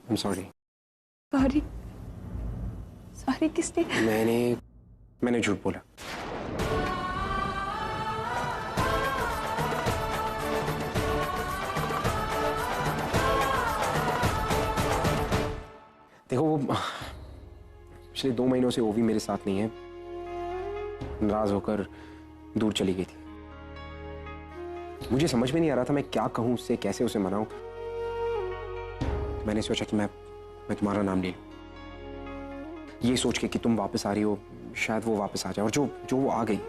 I'm sorry. Sorry? Sorry किसने? मैंने झूठ बोला। देखो वो पिछले 2 महीनों से वो भी मेरे साथ नहीं है, नाराज होकर दूर चली गई थी। मुझे समझ में नहीं आ रहा था मैं क्या कहूं उससे, कैसे उसे मनाऊं। मैंने सोचा कि मैं तुम्हारा नाम ले लूं, ये सोच के कि तुम वापस आ रही हो, शायद वो वापस आ जाए। और जो वो आ गई।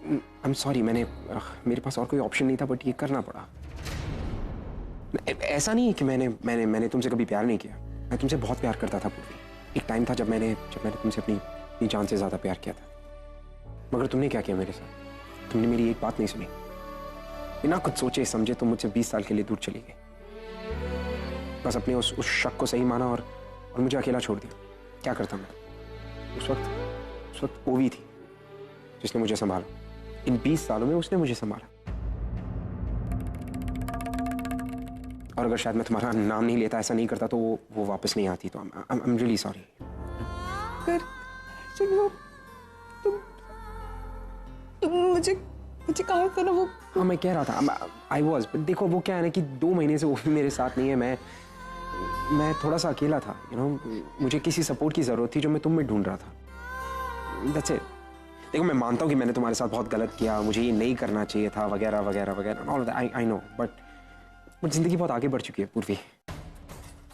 आई एम सॉरी, मेरे पास और कोई ऑप्शन नहीं था, बट ये करना पड़ा। ऐसा नहीं है कि मैंने तुमसे कभी प्यार नहीं किया। मैं तुमसे बहुत प्यार करता था पूर्वी। एक टाइम था जब मैंने तुमसे अपनी जान से ज्यादा प्यार किया था। मगर तुमने क्या किया मेरे साथ? तुमने मेरी एक बात नहीं सुनी। बिना कुछ सोचे समझे तुम मुझसे 20 साल के लिए दूर चली गई। बस अपने उस शक को सही माना और मुझे अकेला छोड़ दिया। क्या करता मैं? उस वक्त ओवी थी जिसने मुझे संभाला। इन 20 सालों में उसने मुझे संभाला। और अगर शायद मैं तुम्हारा नाम नहीं लेता, ऐसा नहीं करता, तो वो वापस नहीं आती। तो आई एम रियली सॉरी। तुम मुझे कहा था ना वो। हाँ, मैं कह रहा था आई वॉज, बट देखो वो क्या है ना कि 2 महीने से वो भी मेरे साथ नहीं है। मैं थोड़ा सा अकेला था, मुझे किसी सपोर्ट की जरूरत थी जो मैं तुम में ढूंढ रहा था। That's it. देखो मैं मानता हूँ कि मैंने तुम्हारे साथ बहुत गलत किया, मुझे ये नहीं करना चाहिए था, वगैरह वगैरह वगैरह, ऑल आई नो। बट जिंदगी बहुत आगे बढ़ चुकी है पूर्वी।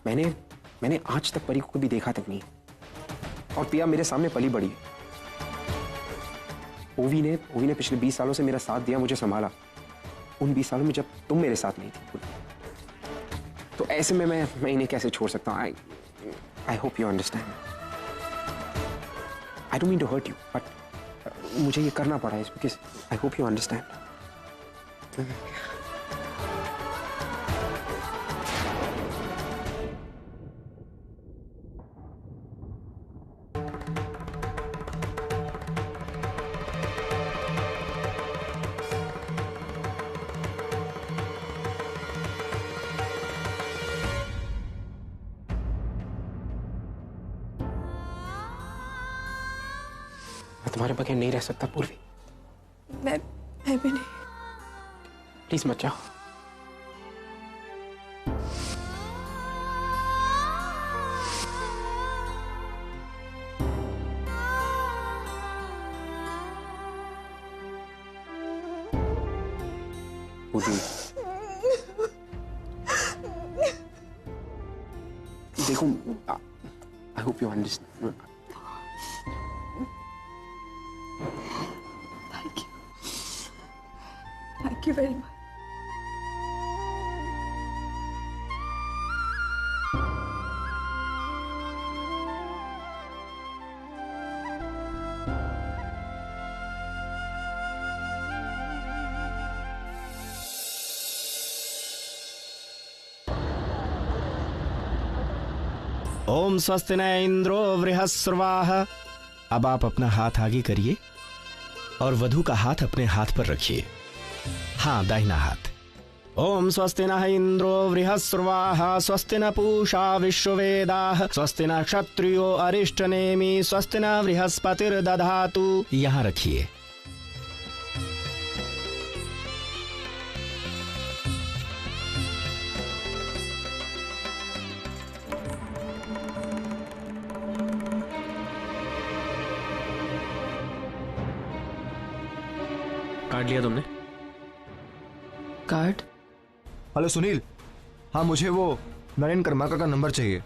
मैंने आज तक परी को कभी देखा तक नहीं, और पिया मेरे सामने पली बड़ी है। ओवी ने पिछले 20 सालों से मेरा साथ दिया, मुझे संभाला। उन 20 सालों में जब तुम मेरे साथ नहीं थी, तो ऐसे में मैं इन्हें कैसे छोड़ सकता हूँ? I hope you understand. I don't mean to hurt you, but मुझे ये करना पड़ा है because I hope you understand. मैं तुम्हारे बगैर नहीं रह सकता पूर्वी। मैं भी नहीं। प्लीज मत जाओ। पूर्वी, देखो आई hope you understand. Thank you very much. ओम स्वस्ति न इंद्रो बृहस्पतिर्वाः। अब आप अपना हाथ आगे करिए और वधू का हाथ अपने हाथ पर रखिए। हाँ, दाहिना हाथ। ओम स्वस्ति न इंद्रो बृहस्पतिर्वाः, स्वस्ति न पूषा विश्ववेदाः, स्वस्ति न क्षत्रियो अरिष्टनेमि, स्वस्ति न बृहस्पतिर्दधातु। यहाँ रखिए। कार्ड लिया तुमने? कार्ड? हेलो सुनील, हाँ मुझे वो नरेन कर्माकर का नंबर चाहिए,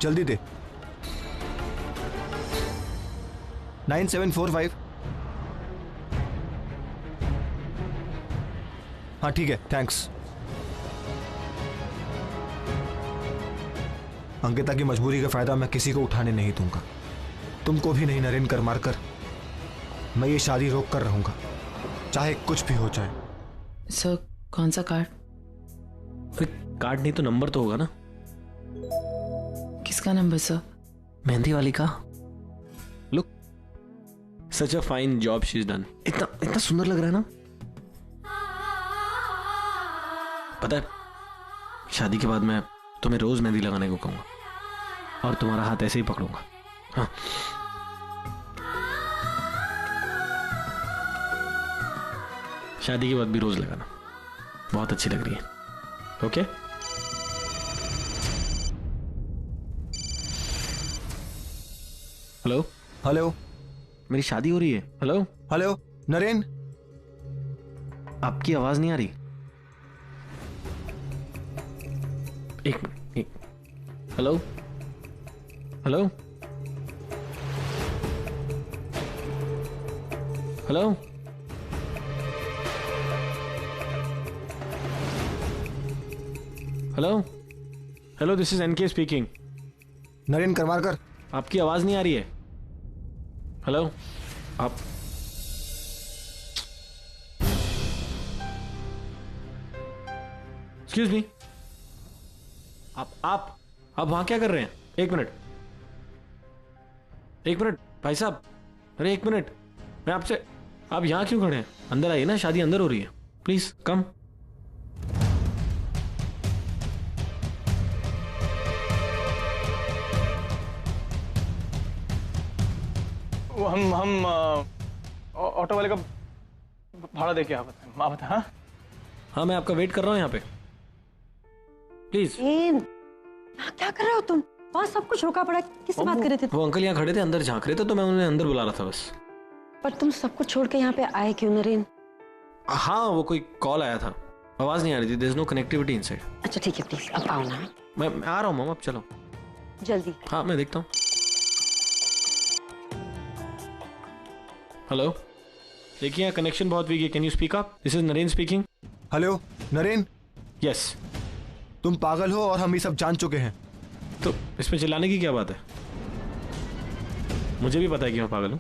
जल्दी दे। 9745। हाँ ठीक है, थैंक्स। अंकिता की मजबूरी का फायदा मैं किसी को उठाने नहीं दूंगा, तुमको भी नहीं नरेन कर्माकर। मैं ये शादी रोक कर रहूंगा, चाहे कुछ भी हो जाए। सर, कौन सा कार्ड? कार्ड नहीं तो नंबर तो होगा ना। किसका नंबर सर? मेहंदी वाली का। Look, such a fine job she is done. इतना सुंदर लग रहा है ना। पता है शादी के बाद मैं तुम्हें रोज मेहंदी लगाने को कहूंगा और तुम्हारा हाथ ऐसे ही पकड़ूंगा। हाँ। शादी के बाद भी रोज लगाना, बहुत अच्छी लग रही है। ओके? हेलो हेलो मेरी शादी हो रही है। हेलो हेलो नरेन, आपकी आवाज नहीं आ रही। एक hello hello hello hello hello this is NK speaking. Naren Karmarkar. आपकी आवाज नहीं आ रही है। हेलो आप एक्सक्यूज मी, आप वहां क्या कर रहे हैं? एक मिनट भाई साहब, अरे एक मिनट, मैं आपसे, आप यहां क्यों खड़े हैं? अंदर आइए ना, शादी अंदर हो रही है, प्लीज कम। हम ऑटो वाले का भाड़ा दे के आप बताएं। हाँ हाँ मैं आपका वेट कर रहा हूँ यहाँ पे, प्लीज। क्या कर रहे हो तुम? वहाँ सब कुछ रुका पड़ा, किससे बात कर रहे थे? वो अंकल यहाँ खड़े थे, अंदर झांक रहे थे, तो मैं उन्हें अंदर बुला रहा था बस। पर तुम सब कुछ छोड़ के यहाँ पे आए क्यों नरेन? हाँ वो कोई कॉल आया था, आवाज नहीं आ रही थी, there is no connectivity inside. अच्छा ठीक है, प्लीज अब आओ ना। मैं आ रहा हूँ मम, अब चलो। जल्दी। हाँ मैं देखता हूँ। हेलो, देखिए यहाँ कनेक्शन बहुत वीक है, can you speak up? This is Naren speaking. Hello Naren, yes. तुम पागल हो और हम ये सब जान चुके हैं। तो इसमें चिल्लाने की क्या बात है? मुझे भी पता है कि मैं पागल हूँ।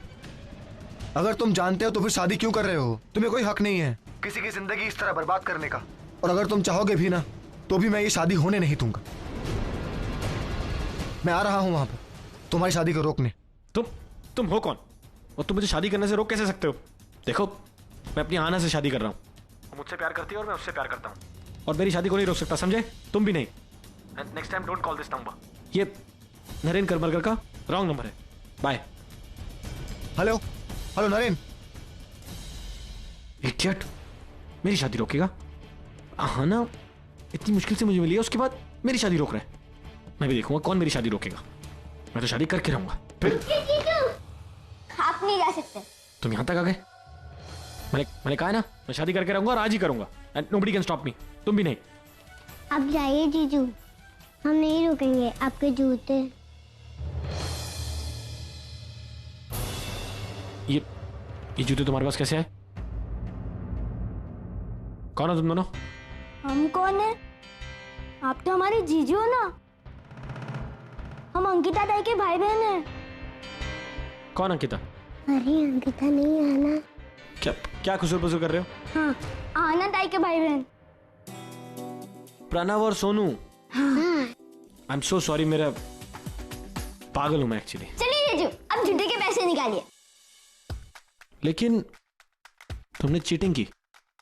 अगर तुम जानते हो तो फिर शादी क्यों कर रहे हो? तुम्हें कोई हक नहीं है किसी की जिंदगी इस तरह बर्बाद करने का। और अगर तुम चाहोगे भी ना, तो भी मैं ये शादी होने नहीं दूंगा। मैं आ रहा हूं वहां पर तुम्हारी शादी को रोकने। तुम हो कौन और तुम मुझे शादी करने से रोक कैसे सकते हो? देखो मैं अपनी आना से शादी कर रहा हूँ, वो मुझसे प्यार करती है और मैं उससे प्यार करता हूँ, और मेरी शादी को नहीं रोक सकता, समझे? तुम भी नहीं। And next time don't call this number. ये नरेन करमरकर का रॉन्ग नंबर है। Bye. Hello hello Naren. Idiot, मेरी शादी रोकेगा? हाँ ना, इतनी मुश्किल से मुझे मिली है, उसके बाद मेरी शादी रोक रहा है। मैं भी देखूंगा कौन मेरी शादी रोकेगा। मैं तो शादी करके रहूंगा। फिर आप नहीं जा सकते। तुम यहां तक आ गए? मैंने कहा है ना, मैं शादी करके रहूंगा और आज ही करूंगा। And nobody can stop me. तुम भी नहीं। आप जाइए जीजू, हम नहीं रुकेंगे। आपके जूते। ये जूते तुम्हारे पास कैसे आए? कौन हो तुम दोनों? हम कौन है? आप तो हमारे जीजू हो ना। हम अंकिता दाई के भाई बहन हैं। कौन अंकिता? अरे अंकिता नहीं, आना। क्या खुसुर पुसुर कर रहे हो? हाँ, आना दाई के भाई बहन। प्रणव और सोनू। हाँ। आई एम सो सॉरी, मेरा पागल हूं मैं एक्चुअली। चलिए जीजू, अब झूठे के पैसे निकालिए। लेकिन तुमने चीटिंग की,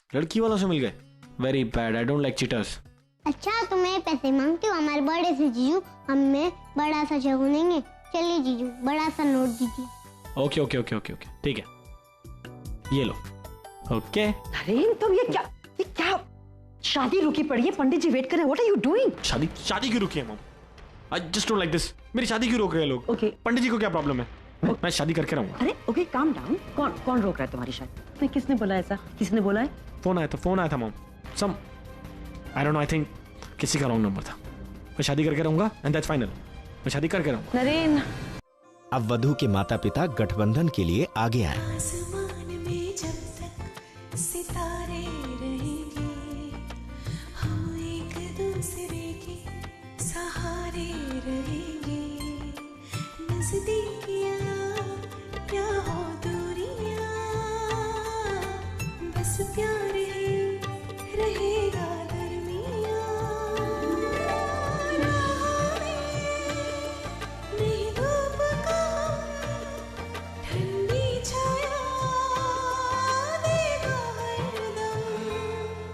लड़की वालों से मिल गए। Very bad, I don't like cheaters. अच्छा तुम्हें पैसे मांगते हो? हमारे बर्थडे से जीजू हमें बड़ा सा शगुन देंगे। चलिए जीजू, बड़ा सा नोट दीजिए। Okay okay okay okay okay, ठीक है, ये लो। ओके। नरेन तुम ये क्या शादी रुकी पड़ी है, पंडित जी वेट कर रहे हैं। What are you doing? शादी क्यों रुकी है mom? I just don't like this. मेरी शादी क्यों रोक रहे हैं लोग? Okay. पंडित जी को क्या प्रॉब्लम है? मैं शादी करके रहूंगा। अरे ओके काम डाउन। कौन रोक रहा है तुम्हारी शादी? तुम्हें किसने बोला ऐसा? किसने बोला है? फोन आया था mom. Some I don't know, I think किसी का रॉन्ग नंबर था। मैं शादी करके रहूंगा एंड दैट्स फाइनल। मैं शादी करके रहूंगा। नरेन अब वधु के माता पिता गठबंधन के लिए आगे आए। आसमान में जब तक सितारे रहेंगे, हम एक दूसरे के सहारे रहेंगे। नजदीकियां क्या हो दूरियां, बस प्यार ही रहेगा दरमियां। राह में नहीं धूप का ठंडी छाया देगा हरदम।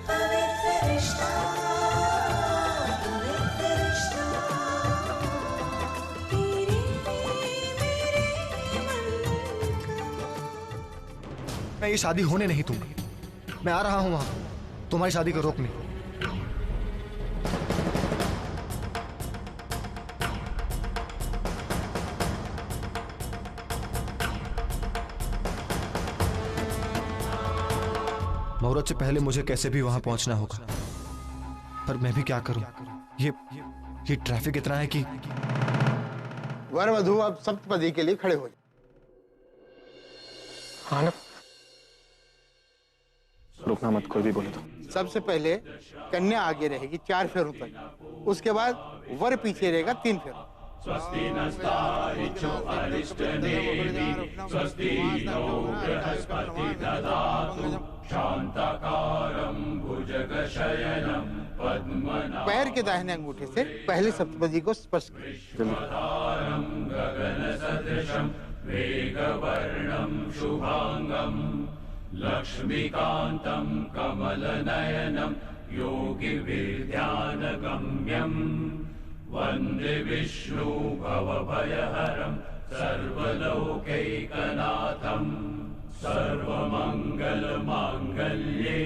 पवित्र रिश्ता मैं ये शादी होने नहीं दूंगा। मैं आ रहा हूं वहां तुम्हारी शादी को रोकने। मुहूर्त से पहले मुझे कैसे भी वहां पहुंचना होगा, पर मैं भी क्या करूं? ये ट्रैफिक इतना है कि वर वधु अब सप्तपदी के लिए खड़े हो जाए। हाँ ना, रुकना मत, कोई भी बोले तो। सबसे पहले कन्या आगे रहेगी 4 फेरों तक, उसके बाद वर पीछे रहेगा 3 फेरों। स्वस्ति नस्तारिचो अरिष्टनेमि स्वस्ति नो बृहस्पतिर्ददातु शान्ताकारं भुजगशयनं पद्मनाभं। पैर के दाहिने अंगूठे से पहले सप्तपदी को स्पर्श करें। गगनसदृशं मेघवर्णं शुभांगं लक्ष्मीकान्तं कमलनयनं योगिविद्यानगम्यं वन्दे विष्णु भवभयहरं सर्वलोकैकनाथं सर्वमङ्गलमाङ्गल्ये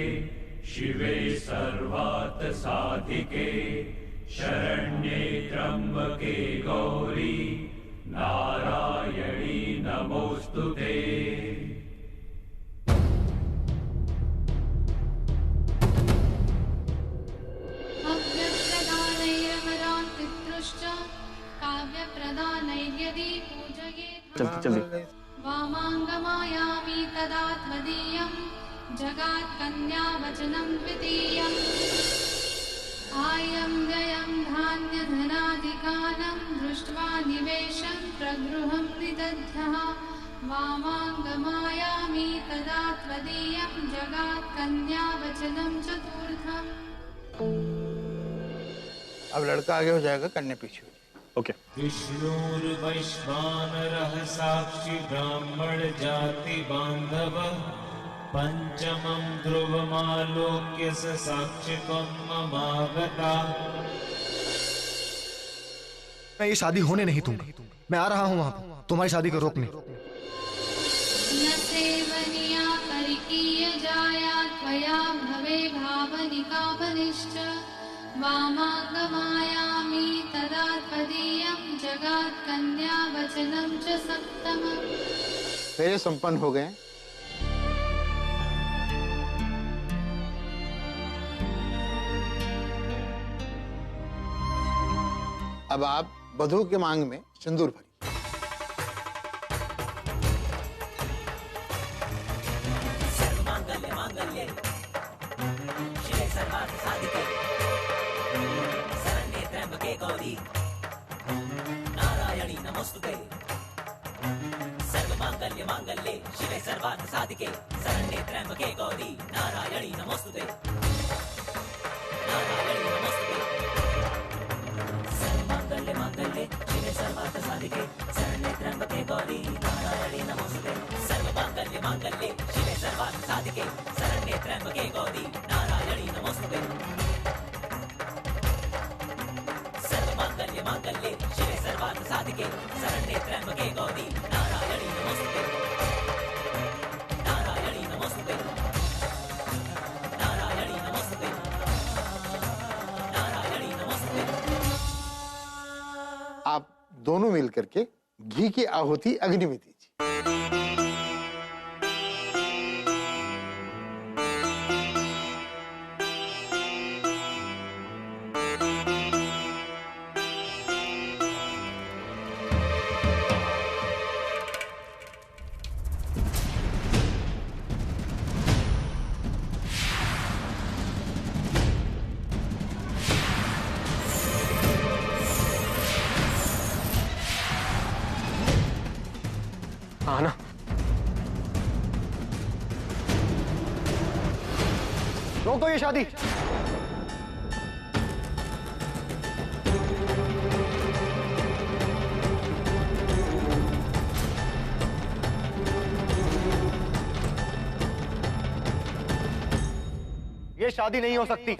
शिवे सर्वार्थसाधिके शरण्ये त्र्यम्बके गौरी नारायणी नमोऽस्तुते। काव्यप्रदानैर्यदि पूजयेत् जल्दी वामाङ्गमायामि तदा त्वदीयं जगात्कन्यावचनं द्वितीयम् आयं व्ययं धान्यधनाधिकानं दृष्ट्वा निवेशं प्रगृहं निदध्यः वामाङ्गमायामि तदा त्वदीयं जगात्कन्यावचनं चतुर्थम्। अब लड़का आगे हो जाएगा, कन्या पीछे हो जाएगी। ओके। विष्णुर्वैश्वानरः साक्षी ब्राह्मण जाति बांधव पंचमं ध्रुवमालोक्य स साक्षिकं ममागता। मैं ये शादी होने नहीं दूंगा। मैं आ रहा हूं वहां तुम्हारी शादी को रोकने। न सेवनिया परिकीय जाया त्वया भवे भावनिका बलिष्ठ वामाङ्गमायामि तदा त्वदीयं जगात्कन्यावचनं च सप्तमम्। फेरे संपन्न हो गए। अब आप वधू के मांग में सिंदूर भरिए। नारायणी नमोस्तुते सर्वमांगल्य मांगल्ये शिवे सर्वार्थ साधिके शरण्ये त्र्यंबके गौरी नारायणी नमोस्तुते नारायणी नमोस्तुते सर्वमांगल्य मांगल्ये शिवे सर्वार्थ साधिके शरण्ये त्र्यंबके गौरी नारायणी नमोस्तुते सर्वमांगल्य मांगल्ये शिवे सर्वार्थ साधिके शरण्ये त्र्यंबके गौरी नारायणी नमोस्तुते मांगल्ये शिवे सर्वार्थ साधिके शरण्ये त्र्यंबके गौरी नारायणी नमोस्तुते नारायणी नमोस्तुते नारायणी नमोस्तुते नारायणी नमोस्तुते। आप दोनों मिल करके घी की आहुति अग्नि में दीजिए। आना। रोक दो ये शादी। ये शादी नहीं हो सकती।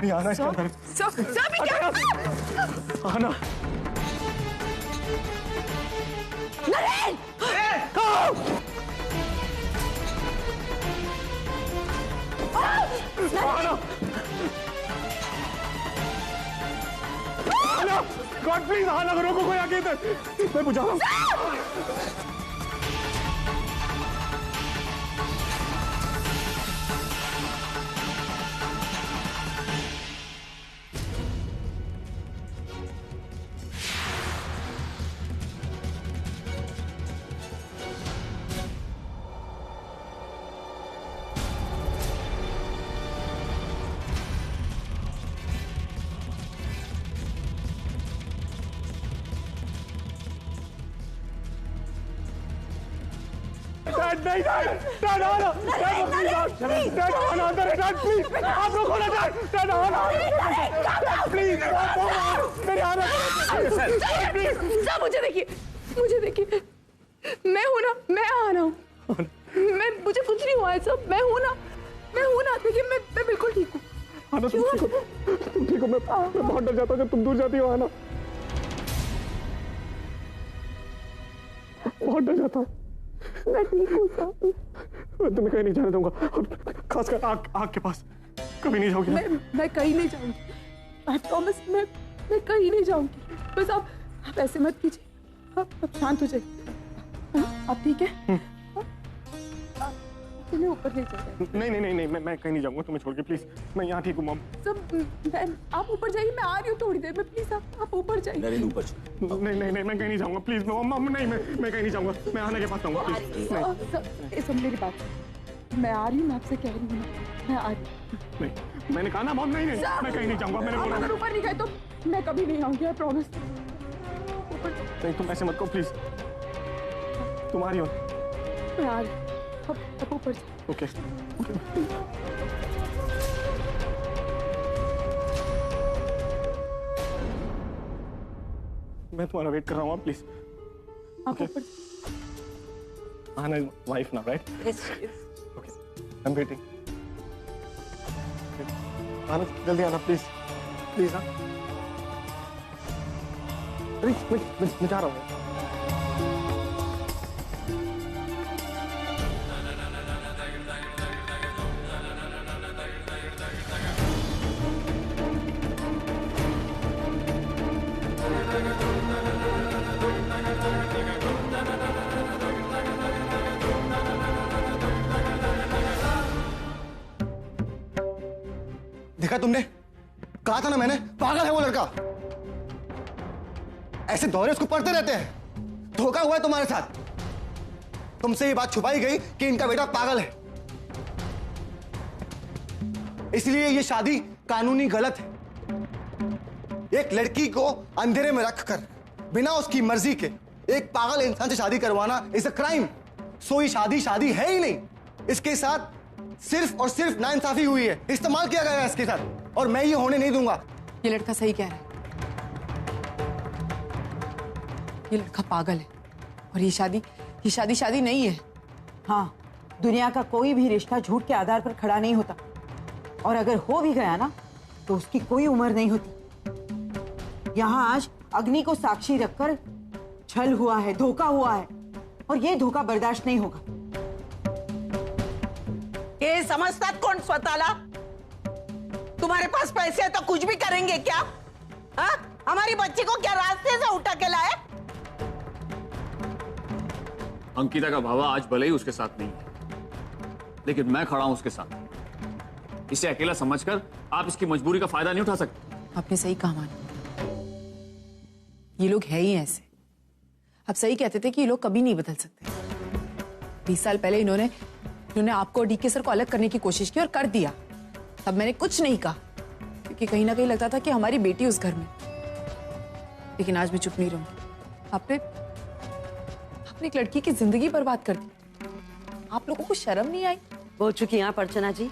नहीं आना इसके अंदर। आना। नरेन! आना। आना। गॉड प्लीज आना, रोको कोई आगे इधर, मैं बुझा रहा हूँ। नहीं डैड आना, डैड आना अंदर है, डैड प्लीज आप रोको ना, डैड आना प्लीज, मेरे आना प्लीज। मुझे देखिए, मैं हूं ना, मैं आ रहा हूं, मैं मुझे कुछ नहीं हुआ है सब, मैं हूं ना, देखिए मैं बिल्कुल ठीक हूँ। आना तुम ठीक हो, मैं बहुत डर जाता हूँ जब तुम दूर जाती हो। आना बहुत डर जाता हूँ। मैं ठीक हूँ साहब, मैं तुम्हें कहीं नहीं जाने दूंगा, और खासकर आग के पास कभी नहीं जाऊंगी। मैं कहीं नहीं जाऊंगी, आई प्रॉमिस, मैं कहीं नहीं जाऊंगी। बस आप ऐसे मत कीजिए, आप शांत हो जाइए। आप ठीक है? तुम्हें ऊपर ले जाए। नहीं, मैं कहीं नहीं जाऊंगा तुम्हें छोड़ के, प्लीज मैं यहाँ ठीक हूँ मॉम। सब आप ऊपर जाइए, मैं आ रही हूँ थोड़ी देर में, प्लीज आप ऊपर जाइए। नहीं, मैं कहीं नहीं जाऊंगा, प्लीज मॉम। नहीं, मैं कहीं नहीं जाऊंगा, मैं आना के पास जाऊंगा, प्लीज। सब मेरी बात, मैं आ रही हूँ, मैं आपसे कह रही हूँ, मैं आ रही हूँ। नहीं, मैंने कहा ना मॉम, नहीं मैं कहीं नहीं जाऊंगा, मैंने बोला। अगर ऊपर नहीं गए तो मैं कभी नहीं आऊंगी, आई प्रॉमिस। नहीं तुम ऐसे मत कहो प्लीज, तुम आ रही हो? मैं आ रही हूँ, अब ऊपर जाओ। ओके। मैं तुम्हारा वेट कर रहा हूँ, प्लीज। आप ऊपर। Anna is wife now, right? Yes, yes. Okay, I'm waiting. Anna, जल्दी आना, please, please हाँ। अरे मैं जा रहा हूँ। देखा तुमने, कहा था ना मैंने, पागल है वो लड़का। ऐसे दौरे उसको पड़ते रहते हैं। धोखा हुआ है तुम्हारे साथ। तुमसे ये बात छुपाई गई कि इनका बेटा पागल है, इसलिए ये शादी कानूनी गलत है। एक लड़की को अंधेरे में रखकर बिना उसकी मर्जी के एक पागल इंसान से शादी करवाना इज अ क्राइम। सो ये शादी है ही नहीं। इसके साथ सिर्फ और सिर्फ नाइंसाफी हुई है, इस्तेमाल किया गया है इसके साथ, और मैं ये होने नहीं दूंगा। ये लड़का सही कह रहा है, ये लड़का पागल है, और ये शादी नहीं है। हाँ, दुनिया का कोई भी रिश्ता झूठ के आधार पर खड़ा नहीं होता, और अगर हो भी गया ना तो उसकी कोई उम्र नहीं होती। यहाँ आज अग्नि को साक्षी रखकर छल हुआ है, धोखा हुआ है, और ये धोखा बर्दाश्त नहीं होगा। ये समझता कौन स्वतःला? तुम्हारे पास पैसे तो कुछ भी करेंगे क्या? हाँ? हमारी बच्ची को क्या रास्ते से उठा के लाए? अंकिता का भावा आज भले ही उसके साथ नहीं है, लेकिन मैं खड़ा हूं उसके साथ। इसे अकेला समझकर आप इसकी मजबूरी का फायदा नहीं उठा सकते। आपने सही कहा मान, ये लोग है ही ऐसे। आप सही कहते थे कि ये लोग कभी नहीं बदल सकते। 20 साल पहले इन्होंने आपको और डीके सर को अलग करने की कोशिश की और कर दिया। तब मैंने कुछ नहीं कहा, क्योंकि कहीं ना कहीं लगता था कि हमारी बेटी उस घर में। लेकिन आज मैं चुप नहीं रहूंगी। आपने एक लड़की की जिंदगी बर्बाद कर दी। आप लोगों को शर्म नहीं आई? हो चुकी हैं आप अर्चना जी।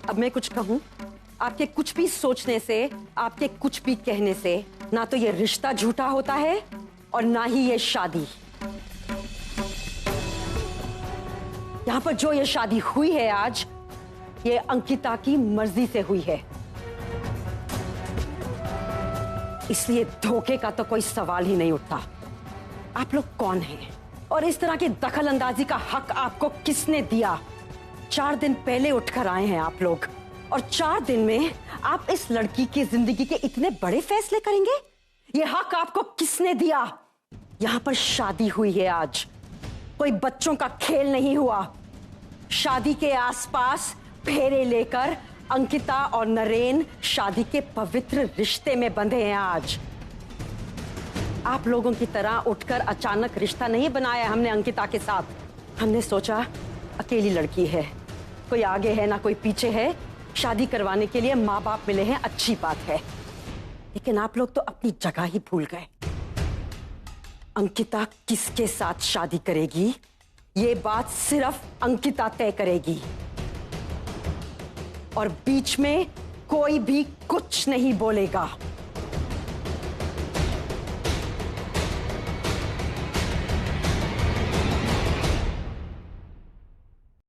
अब मैं कुछ कहूं, आपके कुछ भी सोचने से, आपके कुछ भी कहने से ना तो ये रिश्ता झूठा होता है और ना ही ये शादी। यहाँ पर जो ये शादी हुई है आज, ये अंकिता की मर्जी से हुई है। इसलिए धोखे का तो कोई सवाल ही नहीं उठता। आप लोग कौन हैं और इस तरह की दखल अंदाजी का हक आपको किसने दिया? 4 दिन पहले उठकर आए हैं आप लोग और 4 दिन में आप इस लड़की की जिंदगी के इतने बड़े फैसले करेंगे? ये हक आपको किसने दिया? यहां पर शादी हुई है आज, कोई बच्चों का खेल नहीं हुआ। शादी के आसपास फेरे लेकर अंकिता और नरेन शादी के पवित्र रिश्ते में बंधे हैं आज। आप लोगों की तरह उठकर अचानक रिश्ता नहीं बनाया हमने अंकिता के साथ। हमने सोचा अकेली लड़की है, कोई आगे है ना कोई पीछे है, शादी करवाने के लिए माँ बाप मिले हैं, अच्छी बात है। लेकिन आप लोग तो अपनी जगह ही भूल गए। अंकिता किसके साथ शादी करेगी ये बात सिर्फ अंकिता तय करेगी और बीच में कोई भी कुछ नहीं बोलेगा।